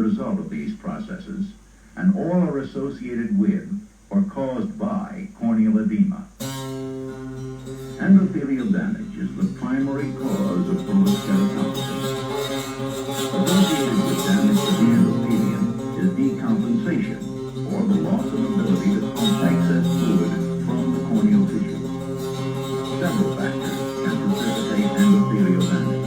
result of these processes, and all are associated with or caused by corneal edema. Endothelial damage is the primary cause of bullous keratopathy. Associated with damage to the endothelium is decompensation, or the loss of ability to pump excess fluid from the corneal tissue. Several factors can precipitate endothelial damage.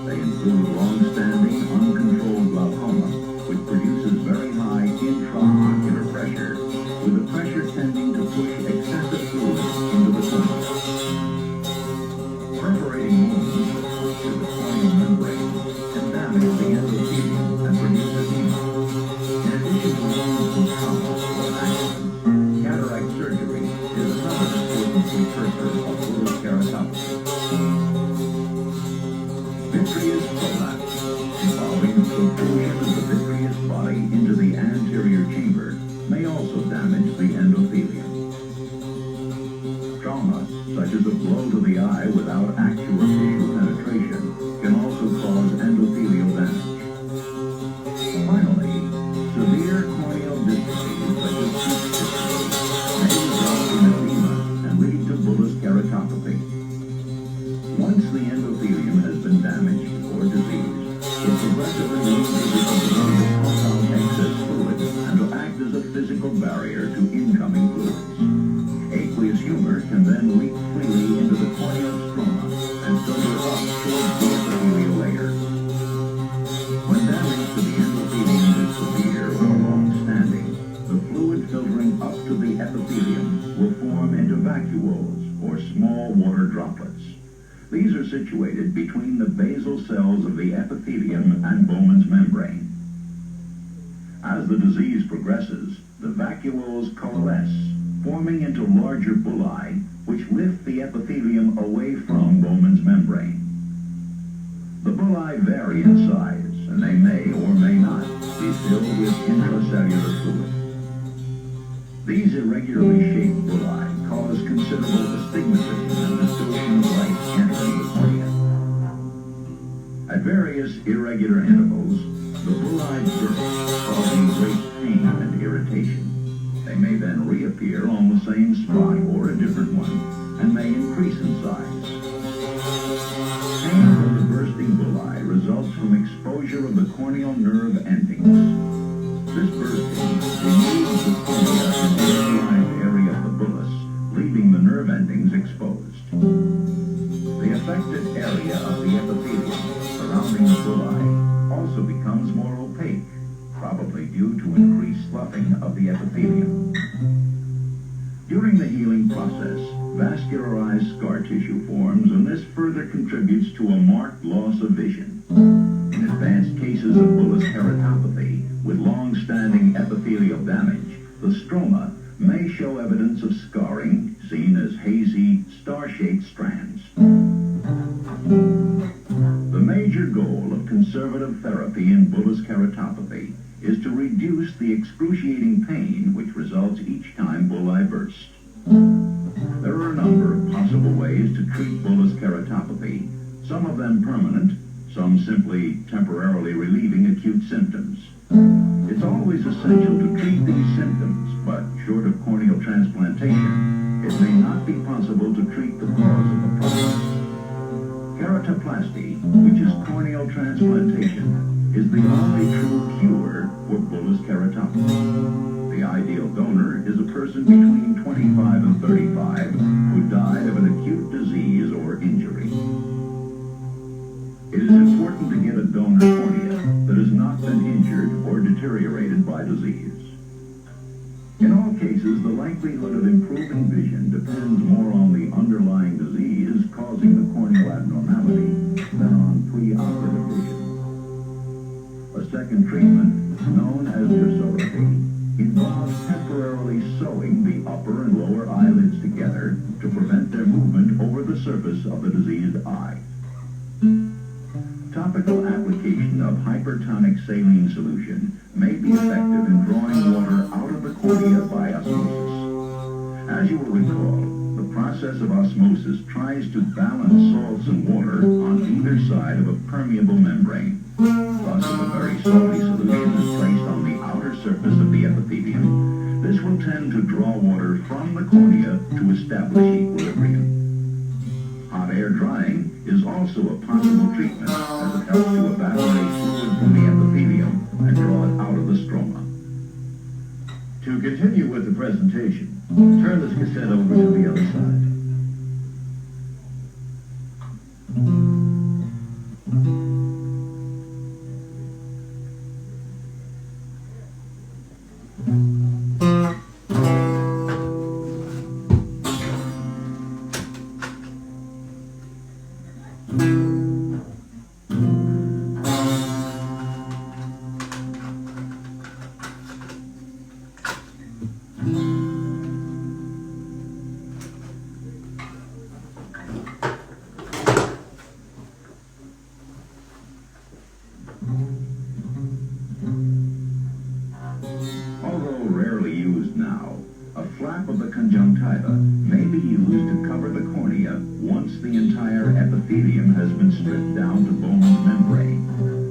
They include long-standing, uncontrolled glaucoma, which produces very high intraocular pressure, with the pressure tending to push excessive fluid into the cornea. Perforating wounds to the corneal membrane can damage the endothelium and produce edema. In addition to wounds from trauma or accidents, cataract surgery is another important precursor of bullous keratopathy. Vitreous prolapse, involving the protrusion of the vitreous body into the anterior chamber, may also damage the endothelium. Trauma, such as a blow to the eye without actual tissue penetration, can also cause endothelial damage. Finally, severe corneal dystrophies such as cheek dystrophy may result in edema and lead to bullous keratopathy. Once the endothelium has been damaged or diseased, it progressively loses its ability to pump out excess fluid and to act as a physical barrier to incoming fluids. Aqueous humor can then leak freely into the corneal stroma and filter up towards the epithelial layer. When damage to the endothelium is severe or long-standing, the fluid filtering up to the epithelium will form into vacuoles, or small water droplets. These are situated between the basal cells of the epithelium and Bowman's membrane. As the disease progresses, the vacuoles coalesce, forming into larger bullae, which lift the epithelium away from Bowman's membrane. The bullae vary in size, and they may or may not be filled with intracellular fluid. These irregularly shaped bullae cause considerable astigmatism and distortion of light entering the cornea. At various irregular intervals, the bullae burst, causing great pain and irritation. They may then reappear on the same spot or a different one, and may increase in size. Pain from the bursting bullae results from exposure of the corneal nerve endings. This bursting removes the cornea in the localized area of the bullous, leaving the nerve endings exposed. The affected area of the epithelium surrounding the bullae also becomes more opaque, probably due to increased sloughing of the epithelium. During the healing process, vascularized scar tissue forms, and this further contributes to a marked loss of vision. In advanced cases of bullous keratopathy with long-standing epithelial damage, the stroma may show evidence of scarring, seen as hazy, star-shaped strands. The major goal of conservative therapy in bullous keratopathy is to reduce the excruciating pain which results each time bullae burst. There are a number of possible ways to treat bullous keratopathy, some of them permanent, some simply temporarily relieving acute symptoms. It's always essential to treat these symptoms, but short of corneal transplantation, it may not be possible to treat the cause of the problem. Keratoplasty, which is corneal transplantation, is the only true cure for bullous keratopathy. The ideal donor is a person between 25 and 35 who died of an acute disease or injury. It is important to get a donor cornea that has not been injured or deteriorated by disease. In all cases, the likelihood of improving vision depends more on the underlying disease causing the corneal abnormality than on preoperative vision. A second treatment, known as dersoraphy, involves temporarily sewing the upper and lower eyelids together to prevent their movement over the surface of the diseased eye. Topical application of hypertonic saline solution may be effective in drawing water out of the cornea by osmosis. As you will recall, the process of osmosis tries to balance salts and water on either side of a permeable membrane. Thus, if a very salty solution is placed on the outer surface of the epithelium, this will tend to draw water from the cornea to establish equilibrium. Hot air drying is also a possible treatment, as it helps to evaporate fluid from the epithelium and draw it out of the stroma. To continue with the presentation, turn this cassette over to the other side. Although rarely used now, a flap of the conjunctiva may be used to cover the cornea once the entire epithelium has been stripped down to Bowman's membrane.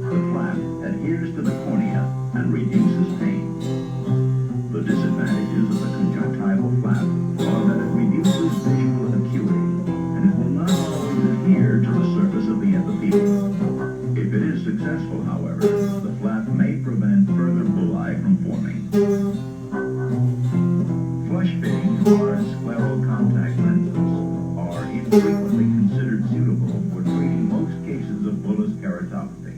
The flap adheres to the cornea and reduces pain. The disadvantages of the conjunctival flap are that it reduces visual acuity, and it will not always adhere to the surface of the epithelium. If it is successful, however, the flap may prevent further bullae from forming. Flush-fitting hard scleral contact lenses are infrequently considered suitable for treating most cases of bullous keratopathy.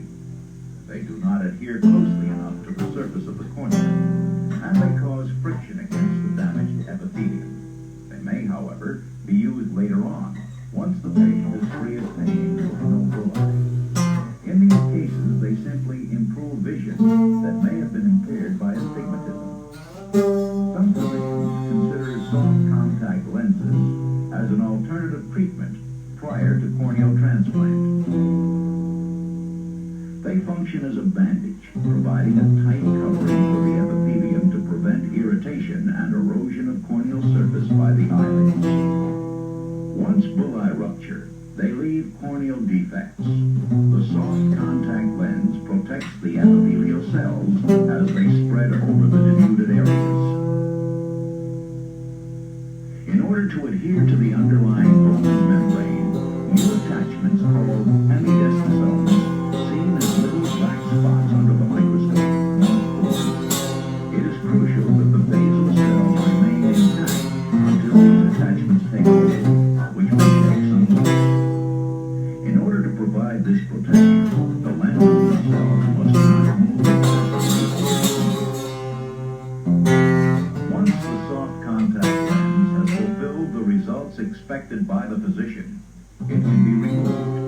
They do not adhere closely enough to the surface of the cornea, and they cause friction against the damaged epithelium. They may, however, be used later on, once the patient is free of pain or no bullae. In these cases, they simply improve vision that may have been impaired by astigmatism. Some physicians consider soft contact lenses as an alternative treatment prior to corneal transplant. They function as a bandage, providing a tight covering for the epithelium to prevent irritation and erosion of corneal surface by the eyelids. Once bullae rupture, they leave corneal defects. The soft contact lens protects the epithelial cells as they spread over the denuded areas. In order to adhere to the underlying Bowman's membrane, new attachments called hemidesmosomes, seen as little black spots under the microscope, must form. It is crucial that the basal cells remain intact until these attachments take hold, which may take some weeks. In order to provide this protection, the lens of the cells must not move excessively. Once the soft contact lens has fulfilled the results expected by the physician, it can be removed.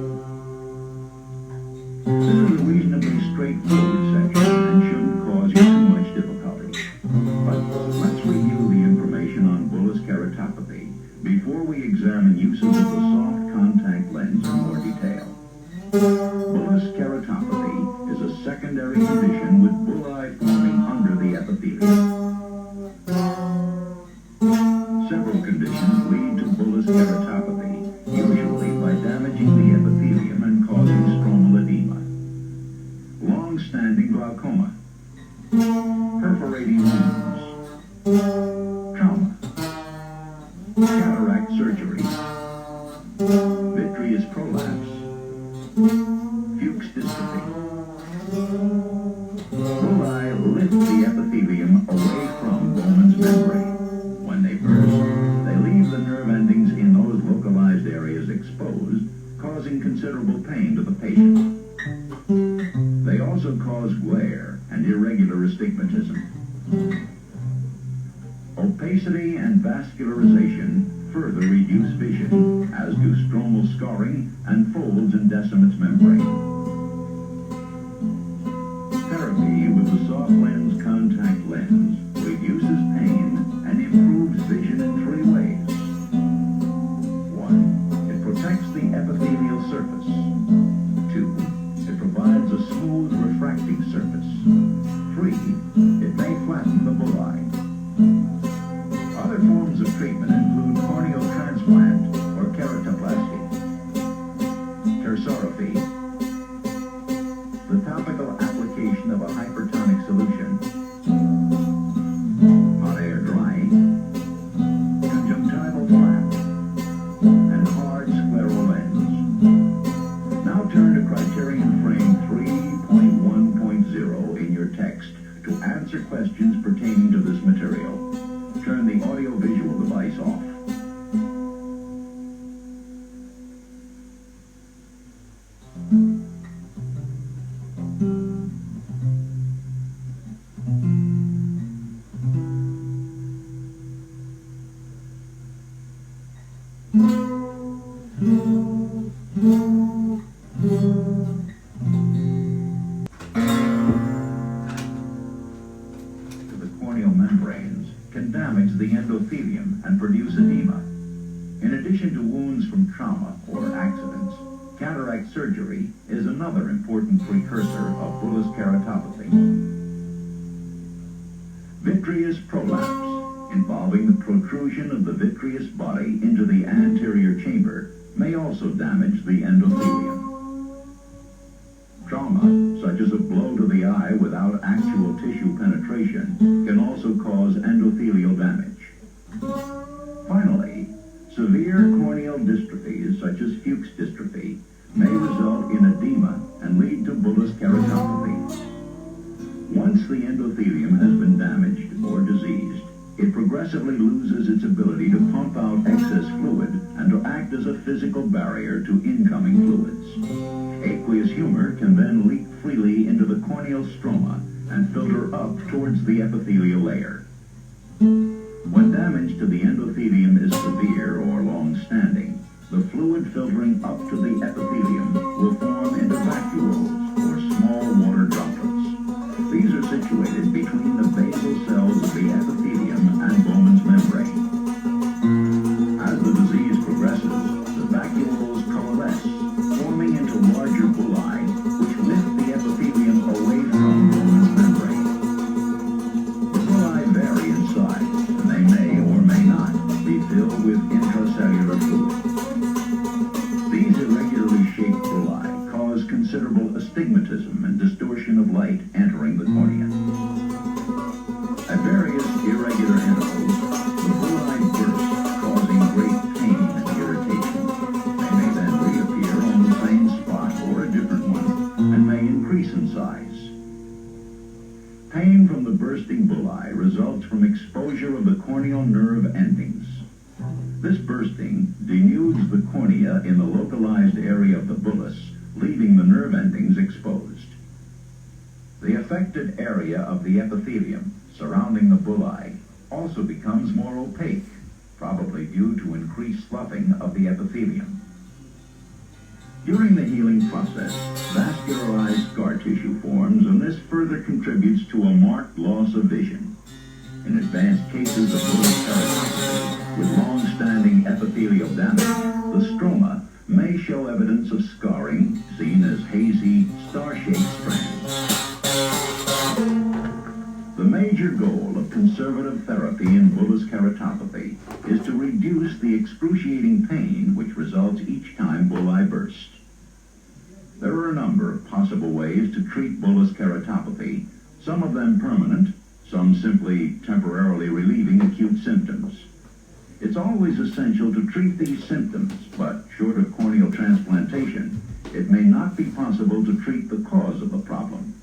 This is a reasonably straightforward section and shouldn't cause you too much difficulty. But let's review the information on bullous keratopathy before we examine uses of the soft contact lens in more detail. Bullous keratopathy is a secondary condition with bullae forming under the epithelium. Several conditions lead to bullous keratopathy, usually by damaging the epithelium and causing stromal edema. Long-standing glaucoma, perforating wounds, trauma, cataract surgery, vitreous prolapse, Fuchs dystrophy. Bullae lift the epithelium away from Bowman's membrane. When they burst, they leave the nerve endings in those localized areas exposed, causing considerable pain to the patient. They also cause glare and irregular astigmatism. Opacity and vascularization further reduce vision, as do stromal scarring and folds in Descemet's membrane. Therapy with the soft lens contact lens reduces pain and improves vision in three ways. 1. It protects the epithelial surface. 2. It provides a smooth refracting surface. 3. It may flatten the bullae. Other forms of treatment include corneal transplant damage the endothelium and produce edema. In addition to wounds from trauma or accidents, cataract surgery is another important precursor of bullous keratopathy. Vitreous prolapse, involving the protrusion of the vitreous body into the anterior chamber, may also damage the endothelium. Trauma, such as a blow to the eye without actual tissue penetration, can also cause endothelial damage. Finally, severe corneal dystrophies, such as Fuchs dystrophy, may result in edema and lead to bullous keratopathy. Once the endothelium has been damaged or diseased, it progressively loses its ability to pump out excess fluid and to act as a physical barrier to incoming fluids. Aqueous humor can then leak freely into the corneal stroma and filter up towards the epithelial layer. When damage to the endothelium is severe or long-standing, the fluid filtering up to the epithelium will form into vacuoles or small water droplets. These are situated between the basal cells of the epithelium and Bowman's membrane. As the disease progresses, the vacuoles coalesce, forming into larger bulli, which lift the epithelium away from Bowman's membrane. The bulli vary in size, and they may or may not be filled with intracellular fluid. These irregularly shaped bulli cause considerable astigmatism and distortion of light entering the cornea. At various irregular intervals, the bulli burst, causing great pain and irritation. They may then reappear on the same spot or a different one, and may increase in size. Pain from the bursting bulli results from exposure of the corneal nerve endings. This bursting denudes the cornea in the localized area of the bullous, leaving the nerve endings exposed. The affected area of the epithelium surrounding the bulli also becomes more opaque, probably due to increased sloughing of the epithelium. During the healing process, vascularized scar tissue forms, and this further contributes to a marked loss of vision. In advanced cases of bullous keratopathy with long-standing epithelial damage, the stroma may show evidence of scarring, seen as hazy, star-shaped strands. The major goal of conservative therapy in bullous keratopathy is to reduce the excruciating pain which results each time bulli burst. There are a number of possible ways to treat bullous keratopathy, some of them permanent, some simply temporarily relieving acute symptoms. It's always essential to treat these symptoms, but short of corneal transplantation, it may not be possible to treat the cause of the problem.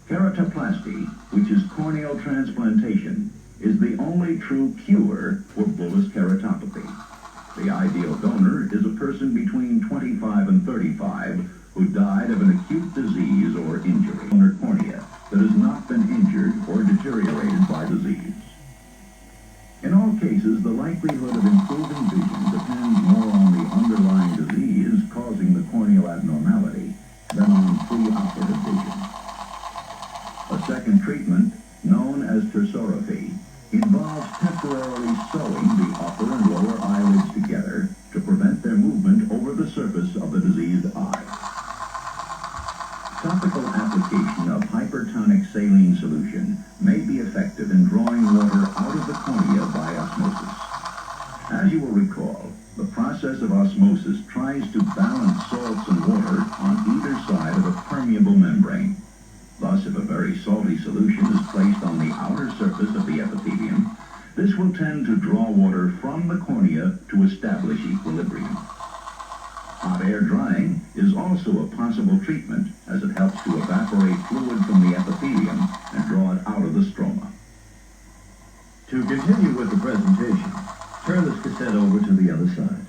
Keratoplasty, which is corneal transplantation, is the only true cure for bullous keratopathy. The ideal donor is a person between 25 and 35 who died of an acute disease or injury on their cornea that has not been injured or deteriorated by disease. In all cases, the likelihood of improving vision depends more on the underlying disease causing the corneal abnormality than on preoperative vision. A second treatment, known as tersorrhaphy, involves temporarily sewing the upper and lower eyelids together to prevent their movement over the surface of the diseased eye. Topical application of hypertonic saline solution may be effective in drawing water out of the cornea by osmosis. As you will recall, the process of osmosis tries to balance salts and water on either side of a permeable membrane. Thus, if a very salty solution is placed on the outer surface of the epithelium, this will tend to draw water from the cornea to establish equilibrium. Hot air drying is also a possible treatment, as it helps to evaporate fluid from the epithelium and draw it out of the stroma. To continue with the presentation, turn this cassette over to the other side.